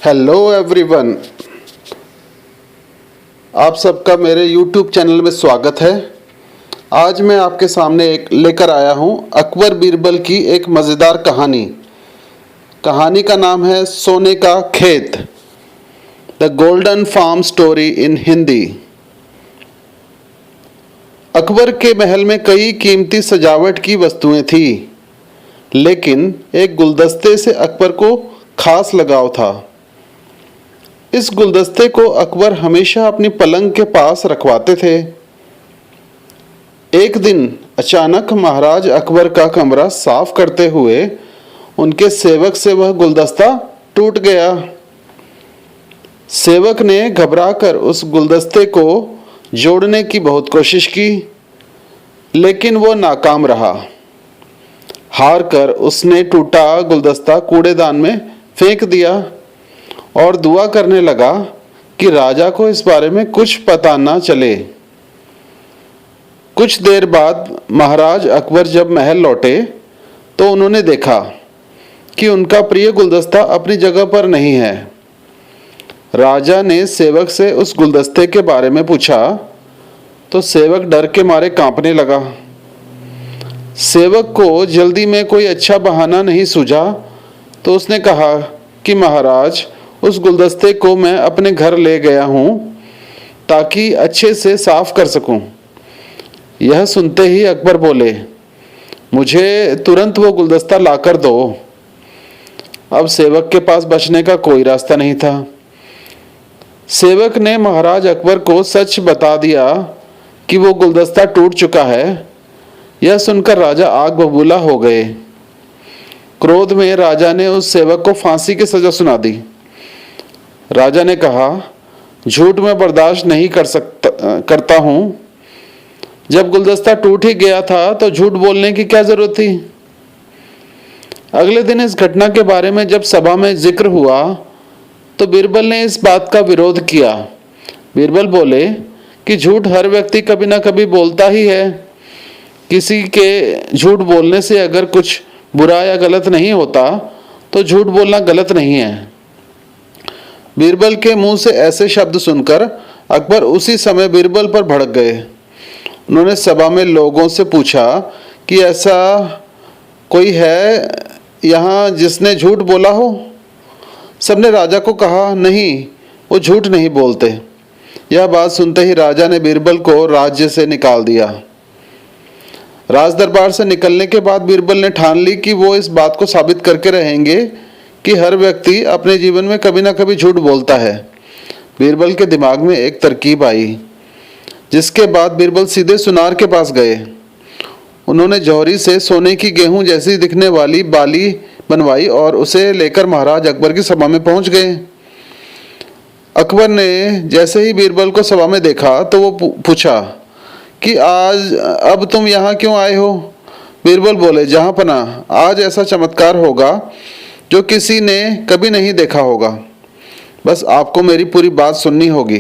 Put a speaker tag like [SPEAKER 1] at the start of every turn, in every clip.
[SPEAKER 1] Hello everyone, आप सबका मेरे YouTube चैनल में स्वागत है। आज मैं आपके सामने एक लेकर आया हूँ अकबर बीरबल की एक मज़ेदार कहानी। कहानी का नाम है सोने का खेत, the golden farm story in Hindi. Akbar के महल में कई कीमती सजावट की वस्तुएं थी, लेकिन एक गुलदस्ते से अकबर को खास लगाव था। इस गुलदस्ते को अकबर हमेशा अपनी पलंग के पास रखवाते थे। एक दिन अचानक महाराज अकबर का कमरा साफ करते हुए उनके सेवक से वह गुलदस्ता टूट गया। सेवक ने घबराकर उस गुलदस्ते को जोड़ने की बहुत कोशिश की, लेकिन वो नाकाम रहा। हार कर उसने टूटा गुलदस्ता कूड़ेदान में फेंक दिया और दुआ करने लगा कि राजा को इस बारे में कुछ पता ना चले। कुछ देर बाद महाराज अकबर जब महल लौटे तो उन्होंने देखा कि उनका प्रिय गुलदस्ता अपनी जगह पर नहीं है। राजा ने सेवक से उस गुलदस्ते के बारे में पूछा तो सेवक डर के मारे कांपने लगा। सेवक को जल्दी में कोई अच्छा बहाना नहीं सूझा तो उसने कहा कि महाराज, उस गुलदस्ते को मैं अपने घर ले गया हूँ ताकि अच्छे से साफ कर सकूं। यह सुनते ही अकबर बोले, मुझे तुरंत वो गुलदस्ता लाकर दो। अब सेवक के पास बचने का कोई रास्ता नहीं था। सेवक ने महाराज अकबर को सच बता दिया कि वो गुलदस्ता टूट चुका है। यह सुनकर राजा आग बबूला हो गए। क्रोध में राजा ने उस सेवक को फांसी की सजा सुना दी। राजा ने कहा, झूठ मैं बर्दाश्त नहीं करता हूँ। जब गुलदस्ता टूट ही गया था तो झूठ बोलने की क्या जरूरत थी। अगले दिन इस घटना के बारे में जब सभा में जिक्र हुआ तो बीरबल ने इस बात का विरोध किया। बीरबल बोले कि झूठ हर व्यक्ति कभी ना कभी बोलता ही है। किसी के झूठ बोलने से अगर कुछ बुरा या गलत नहीं होता तो झूठ बोलना गलत नहीं है। बीरबल के मुंह से ऐसे शब्द सुनकर अकबर उसी समय बीरबल पर भड़क गए। उन्होंने सभा में लोगों से पूछा कि ऐसा कोई है यहाँ जिसने झूठ बोला हो। सबने राजा को कहा, नहीं, वो झूठ नहीं बोलते। यह बात सुनते ही राजा ने बीरबल को राज्य से निकाल दिया। राज दरबार से निकलने के बाद बीरबल ने ठान ली कि वो इस बात को साबित करके रहेंगे कि हर व्यक्ति अपने जीवन में कभी ना कभी झूठ बोलता है। बीरबल के दिमाग में एक तरकीब आई, जिसके बाद बीरबल सीधे सुनार के पास गए। उन्होंने जौहरी से सोने की गेहूं जैसी दिखने वाली बाली बनवाई और उसे लेकर महाराज अकबर की सभा में पहुंच गए। अकबर ने जैसे ही बीरबल को सभा में देखा तो वो पूछा कि अब तुम यहाँ क्यों आए हो। बीरबल बोले, जहाँ पनाह, आज ऐसा चमत्कार होगा जो किसी ने कभी नहीं देखा होगा। बस आपको मेरी पूरी बात सुननी होगी।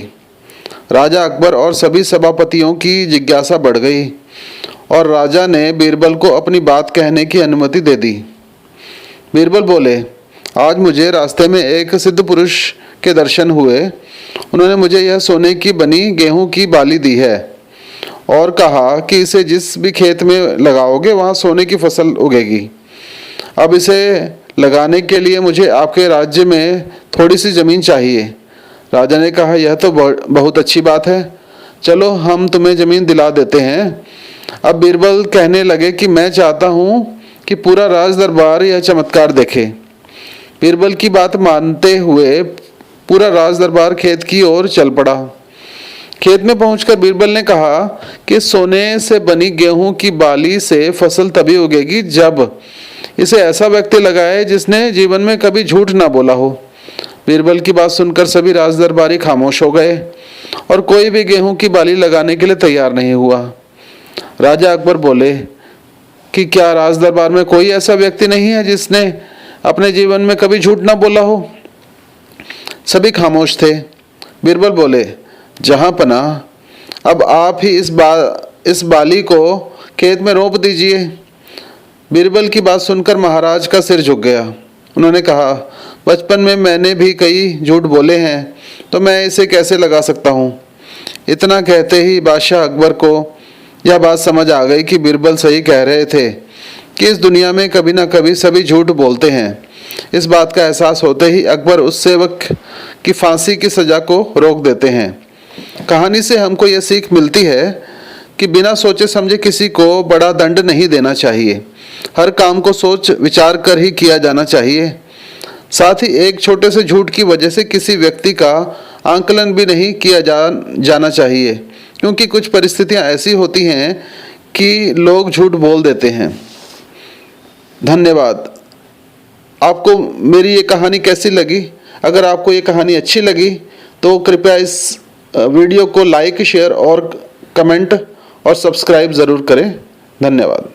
[SPEAKER 1] राजा अकबर और सभी सभापतियों की जिज्ञासा बढ़ गई और राजा ने बीरबल को अपनी बात कहने की अनुमति दे दी। बीरबल बोले, आज मुझे रास्ते में एक सिद्ध पुरुष के दर्शन हुए। उन्होंने मुझे यह सोने की बनी गेहूं की बाली दी है और कहा कि इसे जिस भी खेत में लगाओगे वहाँ सोने की फसल उगेगी। अब इसे लगाने के लिए मुझे आपके राज्य में थोड़ी सी ज़मीन चाहिए। राजा ने कहा, यह तो बहुत अच्छी बात है, चलो हम तुम्हें ज़मीन दिला देते हैं। अब बीरबल कहने लगे कि मैं चाहता हूँ कि पूरा राज दरबार यह चमत्कार देखे। बीरबल की बात मानते हुए पूरा राज दरबार खेत की ओर चल पड़ा। खेत में पहुंचकर बीरबल ने कहा कि सोने से बनी गेहूं की बाली से फसल तभी उगेगी जब इसे ऐसा व्यक्ति लगाए जिसने जीवन में कभी झूठ ना बोला हो। बीरबल की बात सुनकर सभी राज दरबारी खामोश हो गए और कोई भी गेहूं की बाली लगाने के लिए तैयार नहीं हुआ। राजा अकबर बोले कि क्या राज दरबार में कोई ऐसा व्यक्ति नहीं है जिसने अपने जीवन में कभी झूठ ना बोला हो। सभी खामोश थे। बीरबल बोले, जहाँ पनाह, अब आप ही इस बाली को खेत में रोप दीजिए। बीरबल की बात सुनकर महाराज का सिर झुक गया। उन्होंने कहा, बचपन में मैंने भी कई झूठ बोले हैं, तो मैं इसे कैसे लगा सकता हूँ। इतना कहते ही बादशाह अकबर को यह बात समझ आ गई कि बीरबल सही कह रहे थे कि इस दुनिया में कभी ना कभी सभी झूठ बोलते हैं। इस बात का एहसास होते ही अकबर उस सेवक की फांसी की सज़ा को रोक देते हैं। कहानी से हमको यह सीख मिलती है कि बिना सोचे समझे किसी को बड़ा दंड नहीं देना चाहिए। हर काम को सोच विचार कर ही किया जाना चाहिए। साथ ही एक छोटे से झूठ की वजह से किसी व्यक्ति का आंकलन भी नहीं किया जाना चाहिए, क्योंकि कुछ परिस्थितियां ऐसी होती हैं कि लोग झूठ बोल देते हैं। धन्यवाद। आपको मेरी ये कहानी कैसी लगी? अगर आपको ये कहानी अच्छी लगी तो कृपया इस वीडियो को लाइक, शेयर और कमेंट और सब्सक्राइब ज़रूर करें। धन्यवाद।